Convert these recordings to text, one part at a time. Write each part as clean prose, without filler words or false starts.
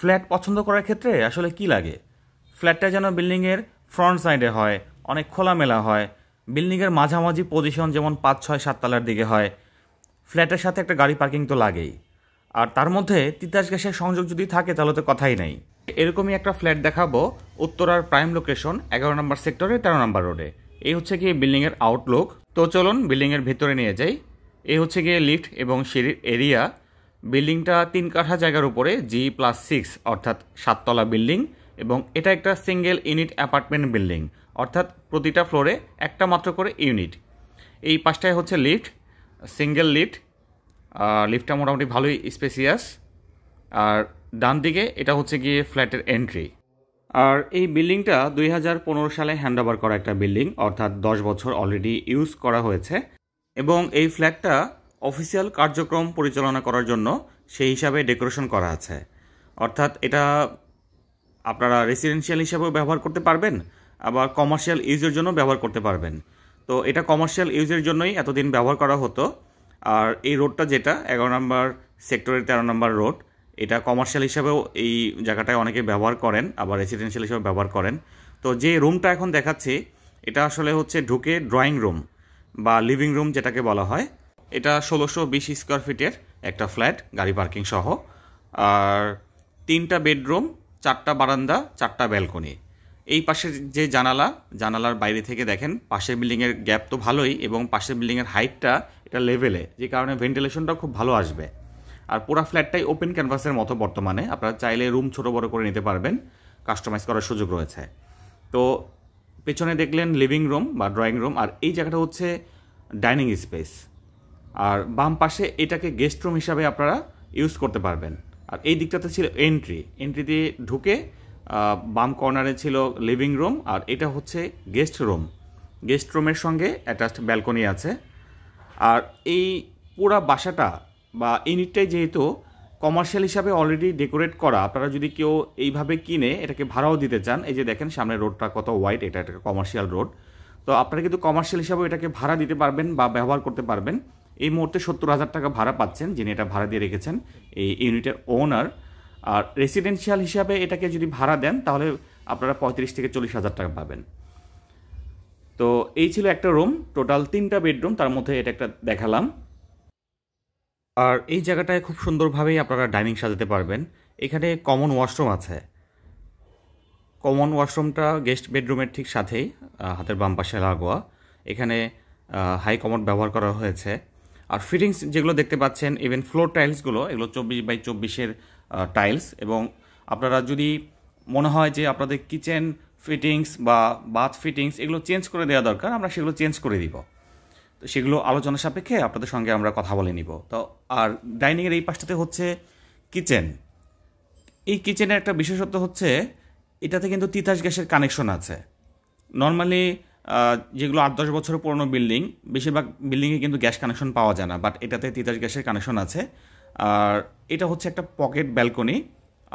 Flat পছন্দ করার ক্ষেত্রে আসলে কি লাগে? ফ্ল্যাটটা যেন বিল্ডিংয়ের ফ্রন্ট সাইডে হয়, অনেক খোলামেলা হয়, বিল্ডিংয়ের মাঝামাঝি পজিশন যেমন ৫, ৬, ৭ তলার দিকে হয়। ফ্ল্যাটের সাথে একটা গাড়ি পার্কিং তো লাগেই, আর তার মধ্যে তিতাস গ্যাসের সংযোগ যদি থাকে তাহলে তো কথাই নাই। এরকমই একটা ফ্ল্যাট দেখাবো উত্তরার প্রাইম লোকেশন ১১ নম্বর সেক্টরে ১৩ নম্বর রোডে। এই হচ্ছে গিয়ে বিল্ডিংয়ের আউটলুক। তো চলুন বিল্ডিংয়ের ভিতরে নিয়ে যাই। এই হচ্ছে গিয়ে লিফট এবং সিঁড়ির এরিয়া। বিল্ডিংটা ৩ কাঠা জায়গার উপরে G+6 অর্থাৎ ৭ তলা বিল্ডিং, এবং এটা একটা সিঙ্গেল ইউনিট অ্যাপার্টমেন্ট বিল্ডিং, অর্থাৎ প্রতিটা ফ্লোরে একটা মাত্র করে ইউনিট। এই পাশটায় হচ্ছে লিফট, সিঙ্গেল লিফট। লিফটটা মোটামুটি ভালোই স্পেসিয়াস। আর ডান দিকে এটা হচ্ছে গিয়ে ফ্ল্যাটের এন্ট্রি। আর এই বিল্ডিংটা ২০১৫ সালে হ্যান্ডওভার করা একটা বিল্ডিং, অর্থাৎ ১০ বছর অলরেডি ইউজ করা হয়েছে। এবং এই ফ্ল্যাটটা অফিসিয়াল কার্যক্রম পরিচালনা করার জন্য সেই হিসাবে ডেকোরেশন করা আছে। অর্থাৎ এটা আপনারা রেসিডেন্সিয়াল হিসাবেও ব্যবহার করতে পারবেন, আবার কমার্শিয়াল ইউজের জন্য ব্যবহার করতে পারবেন। তো এটা কমার্শিয়াল ইউজের জন্যই এতদিন ব্যবহার করা হতো। আর এই রোডটা যেটা ১১ নম্বর সেক্টরের ১৩ নম্বর রোড, এটা কমার্শিয়াল হিসাবেও এই জায়গাটায় অনেকে ব্যবহার করেন, আবার রেসিডেন্সিয়াল হিসাবে ব্যবহার করেন। তো যে রুমটা এখন দেখাচ্ছি এটা আসলে হচ্ছে ঢুকে ড্রয়িং রুম বা লিভিং রুম যেটাকে বলা হয়। এটা ১৬২০ স্কোয়ার ফিটের একটা ফ্ল্যাট, গাড়ি পার্কিং সহ। আর ৩টা বেডরুম, ৪টা বারান্দা, ৪টা ব্যালকনি। এই পাশের যে জানালার বাইরে থেকে দেখেন পাশের বিল্ডিংয়ের গ্যাপ তো ভালোই, এবং পাশের বিল্ডিংয়ের হাইটটা এটা লেভেলে, যে কারণে ভেন্টিলেশনটাও খুব ভালো আসবে। আর পুরো ফ্ল্যাটটাই ওপেন ক্যানভাসের মতো বর্তমানে। আপনারা চাইলে রুম ছোটো বড়ো করে নিতে পারবেন, কাস্টমাইজ করার সুযোগ রয়েছে। তো পেছনে দেখলেন লিভিং রুম বা ড্রয়িং রুম, আর এই জায়গাটা হচ্ছে ডাইনিং স্পেস। আর বাম পাশে এটাকে গেস্ট রুম হিসাবে আপনারা ইউজ করতে পারবেন। আর এই দিকটাতে ছিল এন্ট্রি দিয়ে ঢুকে বাম কর্নারে ছিল লিভিং রুম, আর এটা হচ্ছে গেস্ট রুমের সঙ্গে অ্যাটাচড ব্যালকনি আছে। আর এই পুরা বাসাটা বা ইউনিটটাই যেহেতু কমার্শিয়াল হিসাবে অলরেডি ডেকোরেট করা, আপনারা যদি কেউ এইভাবে কিনে এটাকে ভাড়াও দিতে চান, এই যে দেখেন সামনের রোডটা কত ওয়াইড, এটা একটা কমার্শিয়াল রোড। তো আপনারা কিন্তু কমার্শিয়াল হিসাবেও এটাকে ভাড়া দিতে পারবেন বা ব্যবহার করতে পারবেন। এই মুহূর্তে ৭০,০০০ টাকা ভাড়া পাচ্ছেন যিনি এটা ভাড়া দিয়ে রেখেছেন, এই ইউনিটের ওনার। আর রেসিডেন্সিয়াল হিসাবে এটাকে যদি ভাড়া দেন তাহলে আপনারা ৩৫ থেকে ৪০,০০০ টাকা পাবেন। তো এই ছিল একটা রুম, টোটাল ৩টা বেডরুম, তার মধ্যে এটা একটা দেখালাম। আর এই জায়গাটায় খুব সুন্দরভাবেই আপনারা ডাইনিং সাজাতে পারবেন। এখানে কমন ওয়াশরুম আছে। কমন ওয়াশরুমটা গেস্ট বেডরুমের ঠিক সাথেই, হাতের বাম পাশে লাগোয়া। এখানে হাই কমোড ব্যবহার করা হয়েছে। আর ফিটিংস যেগুলো দেখতে পাচ্ছেন, ইভেন ফ্লোর টাইলসগুলো, এগুলো ২৪x২৪-এর টাইলস। এবং আপনারা যদি মনে হয় যে আপনাদের কিচেন ফিটিংস বা বাথ ফিটিংস এগুলো চেঞ্জ করে দেওয়া দরকার, আমরা সেগুলো চেঞ্জ করে দিব। তো সেগুলো আলোচনা সাপেক্ষে আপনাদের সঙ্গে আমরা কথা বলে নিব। তো আর ডাইনিংয়ের এই পাশটাতে হচ্ছে কিচেন। এই কিচেনের একটা বিশেষত্ব হচ্ছে এটাতে কিন্তু তিতাস গ্যাসের কানেকশন আছে। নর্মালি যেগুলো ৮-১০ বছরের পুরনো বিল্ডিং, বেশিরভাগ বিল্ডিংয়ে কিন্তু গ্যাস কানেকশন পাওয়া যায় না, বাট এটাতে তিতাস গ্যাসের কানেকশন আছে। আর এটা হচ্ছে একটা পকেট ব্যালকনি,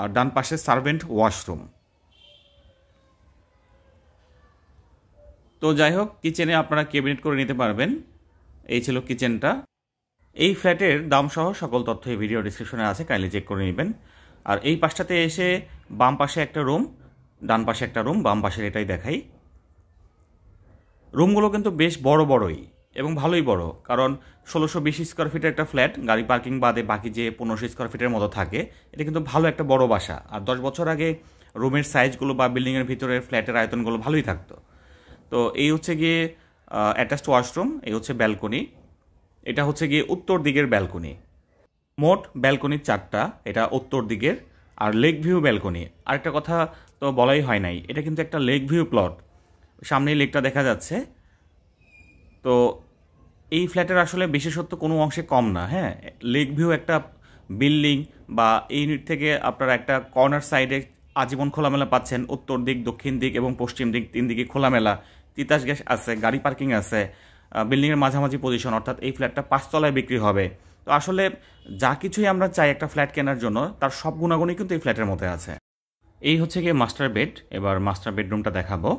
আর ডান পাশে সার্ভেন্ট ওয়াশরুম। তো যাই হোক, কিচেনে আপনারা ক্যাবিনেট করে নিতে পারবেন। এই ছিল কিচেনটা। এই ফ্ল্যাটের দাম সহ সকল তথ্য এই ভিডিও ডিসক্রিপশনে আছে, কাইন্ডলি চেক করে নেবেন। আর এই পাশটাতে এসে বাম পাশে একটা রুম, ডান পাশে একটা রুম, বাম পাশের এটাই দেখাই। রুমগুলো কিন্তু বেশ বড়ই এবং ভালোই বড়, কারণ ১৬২০ স্কোয়ার ফিটের একটা ফ্ল্যাট, গাড়ি পার্কিং বাদে বাকি যে ১৫০০ স্কোয়ার ফিটের মতো থাকে, এটা কিন্তু ভালো একটা বড় বাসা। আর ১০ বছর আগে রুমের সাইজগুলো বা বিল্ডিংয়ের ভিতরের ফ্ল্যাটের আয়তনগুলো ভালোই থাকতো। তো এই হচ্ছে গিয়ে অ্যাটাচড ওয়াশরুম, এই হচ্ছে ব্যালকনি। এটা হচ্ছে গিয়ে উত্তর দিকের ব্যালকনি। মোট ব্যালকনি ৪টা, এটা উত্তর দিকের। আর লেক ভিউ ব্যালকনি, আরেকটা কথা তো বলাই হয় নাই, এটা কিন্তু একটা লেক ভিউ প্লট, সামনেই লেকটা দেখা যাচ্ছে। তো এই ফ্ল্যাটের আসলে বিশেষত্ব কোনো অংশে কম না। হ্যাঁ, লেক ভিউ একটা বিল্ডিং বা এই ইউনিট থেকে আপনারা একটা কর্নার সাইডে আজীবন খোলামেলা পাচ্ছেন। উত্তর দিক, দক্ষিণ দিক এবং পশ্চিম দিক ৩ দিকে খোলামেলা, তিতাস গ্যাস আছে, গাড়ি পার্কিং আছে, বিল্ডিংয়ের মাঝামাঝি পজিশন, অর্থাৎ এই ফ্ল্যাটটা ৫ তলায় বিক্রি হবে। তো আসলে যা কিছুই আমরা চাই একটা ফ্ল্যাট কেনার জন্য, তার সব গুণাগুণই কিন্তু এই ফ্ল্যাটের মধ্যে আছে। এই হচ্ছে গিয়ে মাস্টার বেড। এবার মাস্টার বেডরুমটা দেখাবো।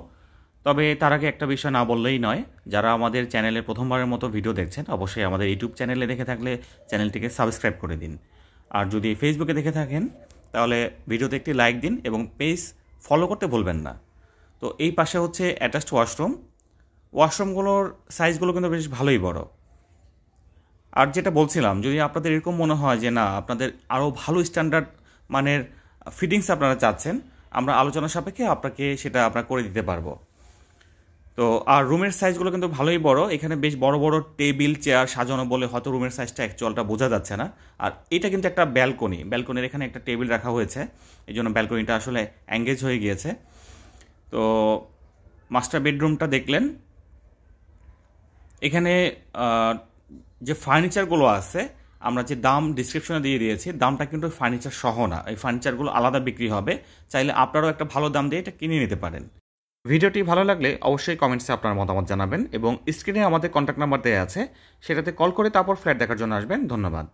তবে তার আগে একটা বিষয় না বললেই নয়, যারা আমাদের চ্যানেলে প্রথমবারের মতো ভিডিও দেখছেন অবশ্যই আমাদের ইউটিউব চ্যানেলে দেখে থাকলে চ্যানেলটিকে সাবস্ক্রাইব করে দিন। আর যদি ফেসবুকে দেখে থাকেন তাহলে ভিডিওতে একটি লাইক দিন এবং পেজ ফলো করতে ভুলবেন না। তো এই পাশে হচ্ছে অ্যাটাচড ওয়াশরুম। ওয়াশরুমগুলোর সাইজগুলো কিন্তু বেশ ভালোই বড়। আর যেটা বলছিলাম, যদি আপনাদের এরকম মনে হয় যে না আপনাদের আরও ভালো স্ট্যান্ডার্ড মানের ফিটিংস আপনারা চাচ্ছেন, আমরা আলোচনা সাপেক্ষে আপনাকে সেটা আমরা করে দিতে পারবো। তো আর রুমের সাইজগুলো কিন্তু ভালোই বড়। এখানে বেশ বড় বড় টেবিল চেয়ার সাজানো বলে হয়তো রুমের সাইজটা অ্যাকচুয়ালটা বোঝা যাচ্ছে না। আর এটা কিন্তু একটা ব্যালকনির এখানে একটা টেবিল রাখা হয়েছে, এই জন্য ব্যালকনিটা আসলে এঙ্গেজ হয়ে গিয়েছে। তো মাস্টার বেডরুমটা দেখলেন। এখানে যে ফার্নিচারগুলো আছে, আমরা যে দাম ডিসক্রিপশনে দিয়ে দিয়েছি, দামটা কিন্তু ফার্নিচার সহ না, এই ফার্নিচারগুলো আলাদা বিক্রি হবে। চাইলে আপনারাও একটা ভালো দাম দিয়ে এটা কিনে নিতে পারেন। ভিডিওটি ভালো লাগলে অবশ্যই কমেন্টসে আপনার মতামত জানাবেন এবং স্ক্রিনে আমাদের কন্ট্যাক্ট নাম্বার দেওয়া আছে, সেটাতে কল করে তারপর ফ্ল্যাট দেখার জন্য আসবেন। ধন্যবাদ।